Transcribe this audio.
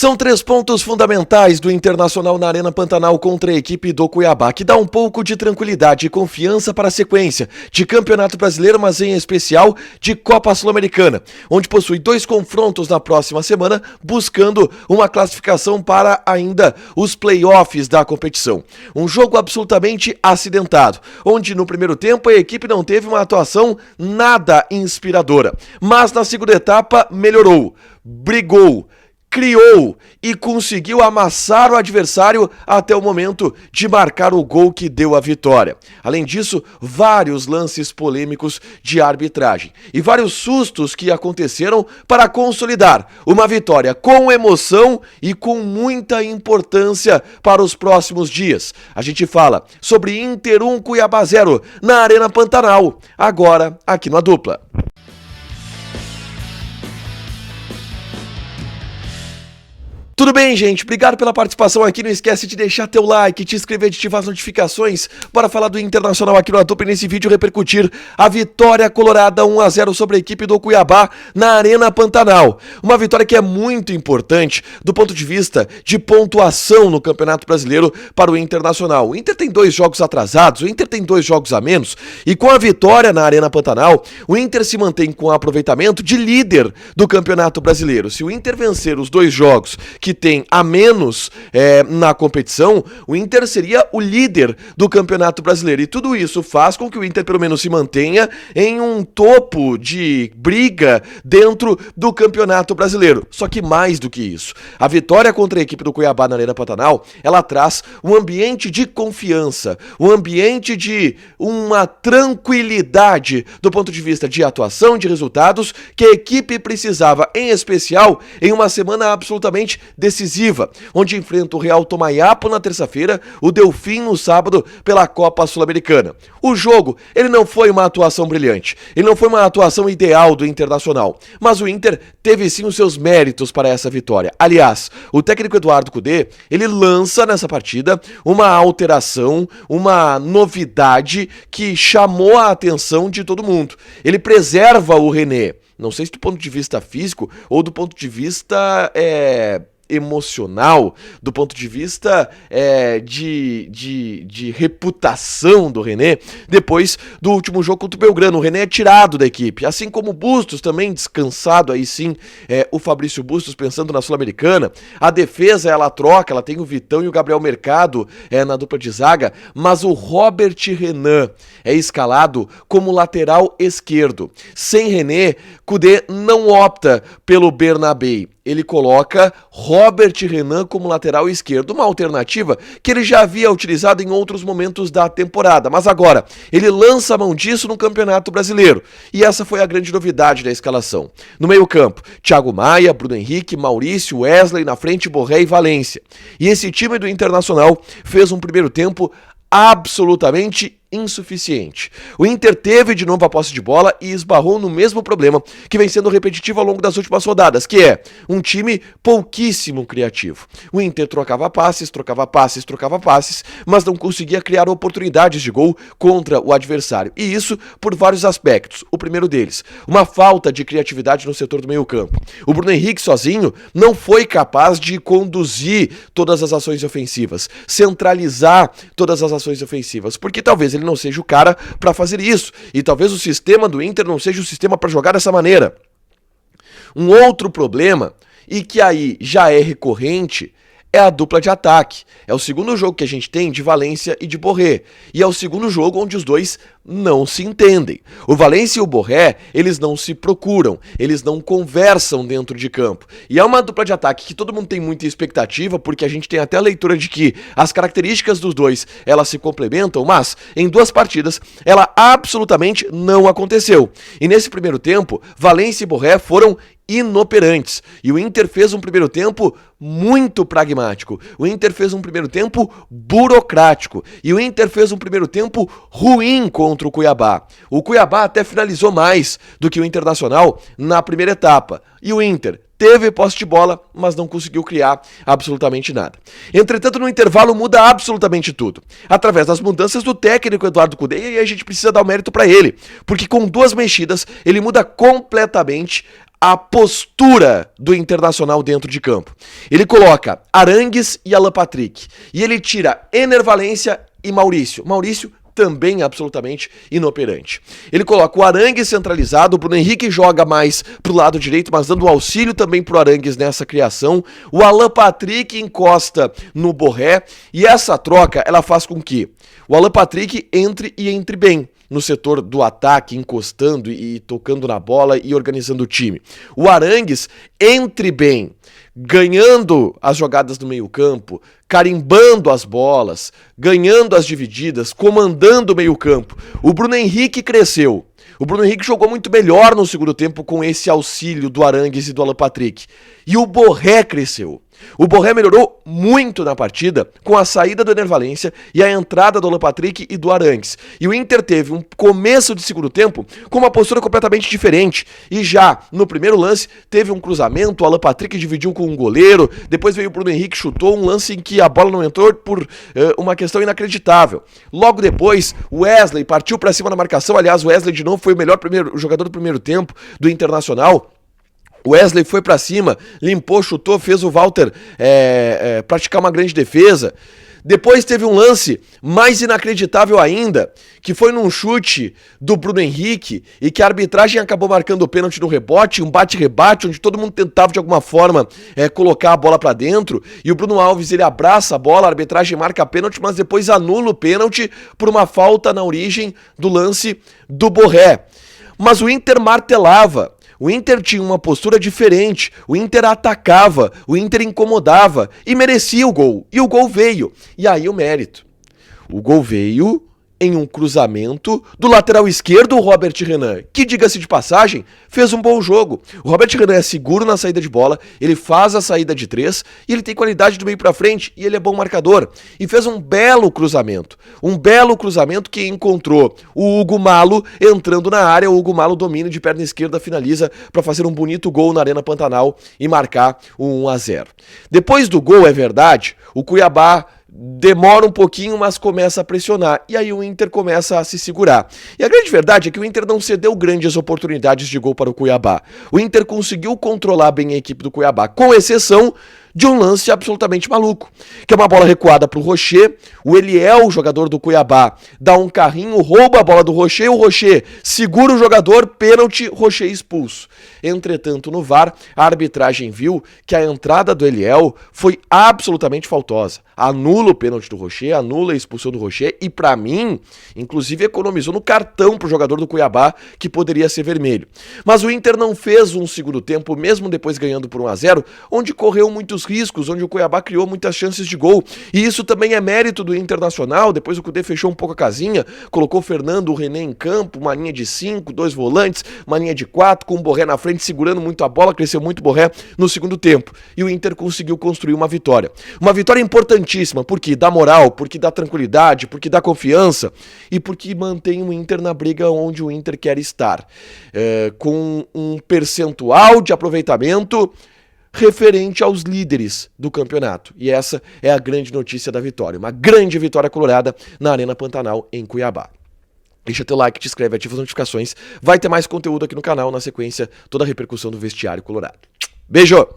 São 3 pontos fundamentais do Internacional na Arena Pantanal contra a equipe do Cuiabá, que dá um pouco de tranquilidade e confiança para a sequência de Campeonato Brasileiro, mas em especial de Copa Sul-Americana, onde possui 2 confrontos na próxima semana, buscando uma classificação para ainda os playoffs da competição. Um jogo absolutamente acidentado, onde no primeiro tempo a equipe não teve uma atuação nada inspiradora, mas na segunda etapa melhorou, brigou, criou e conseguiu amassar o adversário até o momento de marcar o gol que deu a vitória. Além disso, vários lances polêmicos de arbitragem e vários sustos que aconteceram para consolidar uma vitória com emoção e com muita importância para os próximos dias. A gente fala sobre Inter 1 Cuiabá 0 na Arena Pantanal, agora aqui no Dupla. Tudo bem, gente? Obrigado pela participação aqui. Não esquece de deixar teu like, te inscrever, de ativar as notificações para falar do Internacional aqui no Dupla e nesse vídeo repercutir a vitória colorada 1-0 sobre a equipe do Cuiabá na Arena Pantanal. Uma vitória que é muito importante do ponto de vista de pontuação no Campeonato Brasileiro para o Internacional. O Inter tem 2 jogos atrasados, o Inter tem 2 jogos a menos e com a vitória na Arena Pantanal, o Inter se mantém com aproveitamento de líder do Campeonato Brasileiro. Se o Inter vencer os 2 jogos que tem a menos na competição, o Inter seria o líder do Campeonato Brasileiro. E tudo isso faz com que o Inter pelo menos se mantenha em um topo de briga dentro do Campeonato Brasileiro. Só que mais do que isso, a vitória contra a equipe do Cuiabá na Arena Pantanal, ela traz um ambiente de confiança, um ambiente de uma tranquilidade do ponto de vista de atuação, de resultados, que a equipe precisava, em especial, em uma semana absolutamente decisiva, onde enfrenta o Real Tomayapo na terça-feira, o Delfim no sábado pela Copa Sul-Americana. O jogo, ele não foi uma atuação brilhante, ele não foi uma atuação ideal do Internacional, mas o Inter teve sim os seus méritos para essa vitória. Aliás, o técnico Eduardo Cudê, ele lança nessa partida uma alteração, uma novidade que chamou a atenção de todo mundo. Ele preserva o René, não sei se do ponto de vista físico ou do ponto de vista emocional, do ponto de vista de reputação do René, depois do último jogo contra o Belgrano. O René é tirado da equipe, assim como o Bustos, também descansado, aí sim, o Fabrício Bustos pensando na Sul-Americana. A defesa, ela troca, ela tem o Vitão e o Gabriel Mercado na dupla de zaga, mas o Robert Renan é escalado como lateral esquerdo. Sem René, Cudê não opta pelo Bernabei. Ele coloca Robert Renan como lateral esquerdo, uma alternativa que ele já havia utilizado em outros momentos da temporada, mas agora ele lança a mão disso no Campeonato Brasileiro, e essa foi a grande novidade da escalação. No meio-campo, Thiago Maia, Bruno Henrique, Maurício, Wesley, na frente Borré e Valência. E esse time do Internacional fez um primeiro tempo absolutamente insuficiente. O Inter teve de novo a posse de bola e esbarrou no mesmo problema que vem sendo repetitivo ao longo das últimas rodadas, que é um time pouquíssimo criativo. O Inter trocava passes, mas não conseguia criar oportunidades de gol contra o adversário. E isso por vários aspectos. O primeiro deles, uma falta de criatividade no setor do meio-campo. O Bruno Henrique sozinho não foi capaz de conduzir todas as ações ofensivas, centralizar todas as ações ofensivas, porque talvez ele não seja o cara para fazer isso, e talvez o sistema do Inter não seja o sistema para jogar dessa maneira. Um outro problema, e que aí já é recorrente, é a dupla de ataque. É o segundo jogo que a gente tem de Valência e de Borré, e é o segundo jogo onde os dois não se entendem. O Valência e o Borré, eles não se procuram, eles não conversam dentro de campo. E é uma dupla de ataque que todo mundo tem muita expectativa, porque a gente tem até a leitura de que as características dos dois, elas se complementam, mas em 2 partidas, ela absolutamente não aconteceu. E nesse primeiro tempo, Valência e Borré foram inoperantes. E o Inter fez um primeiro tempo muito pragmático. O Inter fez um primeiro tempo burocrático. E o Inter fez um primeiro tempo ruim contra o Cuiabá. O Cuiabá até finalizou mais do que o Internacional na primeira etapa. E o Inter teve posse de bola, mas não conseguiu criar absolutamente nada. Entretanto, no intervalo muda absolutamente tudo, através das mudanças do técnico Eduardo Cudê, e a gente precisa dar o mérito para ele, porque com 2 mexidas, ele muda completamente a postura do Internacional dentro de campo. Ele coloca Arangues e Alan Patrick. E ele tira Ener Valencia e Maurício. Maurício também absolutamente inoperante. Ele coloca o Arangues centralizado, o Bruno Henrique joga mais pro lado direito, mas dando auxílio também pro Arangues nessa criação. O Alan Patrick encosta no Borré, e essa troca ela faz com que o Alan Patrick entre bem no setor do ataque, encostando e tocando na bola e organizando o time. O Arangues entre bem, ganhando as jogadas do meio-campo, carimbando as bolas, ganhando as divididas, comandando o meio-campo. O Bruno Henrique cresceu. O Bruno Henrique jogou muito melhor no segundo tempo com esse auxílio do Arangues e do Alan Patrick. E o Borré cresceu. O Borré melhorou muito na partida com a saída do Ener Valencia e a entrada do Alan Patrick e do Arangues. E o Inter teve um começo de segundo tempo com uma postura completamente diferente. E já no primeiro lance teve um cruzamento, o Alan Patrick dividiu com um goleiro, depois veio o Bruno Henrique, chutou um lance em que a bola não entrou por uma questão inacreditável. Logo depois, o Wesley partiu para cima na marcação. Aliás, o Wesley de novo foi o melhor jogador do primeiro tempo do Internacional. O Wesley foi pra cima, limpou, chutou, fez o Walter praticar uma grande defesa. Depois teve um lance mais inacreditável ainda, que foi num chute do Bruno Henrique e que a arbitragem acabou marcando o pênalti no rebote, um bate-rebate, onde todo mundo tentava de alguma forma colocar a bola pra dentro, e o Bruno Alves ele abraça a bola, a arbitragem marca pênalti, mas depois anula o pênalti por uma falta na origem do lance do Borré. Mas o Inter martelava. O Inter tinha uma postura diferente, o Inter atacava, o Inter incomodava e merecia o gol. E o gol veio. E aí o mérito. O gol veio em um cruzamento do lateral esquerdo, o Robert Renan, que, diga-se de passagem, fez um bom jogo. O Robert Renan é seguro na saída de bola, ele faz a saída de 3 e ele tem qualidade do meio pra frente e ele é bom marcador. E fez um belo cruzamento que encontrou o Hugo Malo entrando na área. O Hugo Malo domina de perna esquerda, finaliza para fazer um bonito gol na Arena Pantanal e marcar o 1-0. Depois do gol, é verdade, o Cuiabá demora um pouquinho, mas começa a pressionar. E aí o Inter começa a se segurar. E a grande verdade é que o Inter não cedeu grandes oportunidades de gol para o Cuiabá. O Inter conseguiu controlar bem a equipe do Cuiabá, com exceção de um lance absolutamente maluco, que é uma bola recuada pro Rocher. O Eliel, o jogador do Cuiabá, dá um carrinho, rouba a bola do Rocher, o Rocher segura o jogador, pênalti, Rocher expulso. Entretanto, no VAR, a arbitragem viu que a entrada do Eliel foi absolutamente faltosa. Anula o pênalti do Rocher, anula a expulsão do Rocher e, pra mim, inclusive economizou no cartão pro jogador do Cuiabá, que poderia ser vermelho. Mas o Inter não fez um segundo tempo, mesmo depois ganhando por 1-0, onde correu muitos riscos, onde o Cuiabá criou muitas chances de gol. E isso também é mérito do Internacional. Depois o Cudê fechou um pouco a casinha, colocou o Fernando, o René em campo, uma linha de 5, 2 volantes, uma linha de 4, com o Borré na frente, segurando muito a bola, cresceu muito o Borré no segundo tempo. E o Inter conseguiu construir uma vitória. Uma vitória importantíssima, porque dá moral, porque dá tranquilidade, porque dá confiança e porque mantém o Inter na briga onde o Inter quer estar. Com um percentual de aproveitamento referente aos líderes do campeonato. E essa é a grande notícia da vitória. Uma grande vitória colorada na Arena Pantanal, em Cuiabá. Deixa teu like, te inscreve, ativa as notificações. Vai ter mais conteúdo aqui no canal, na sequência, toda a repercussão do vestiário colorado. Beijo!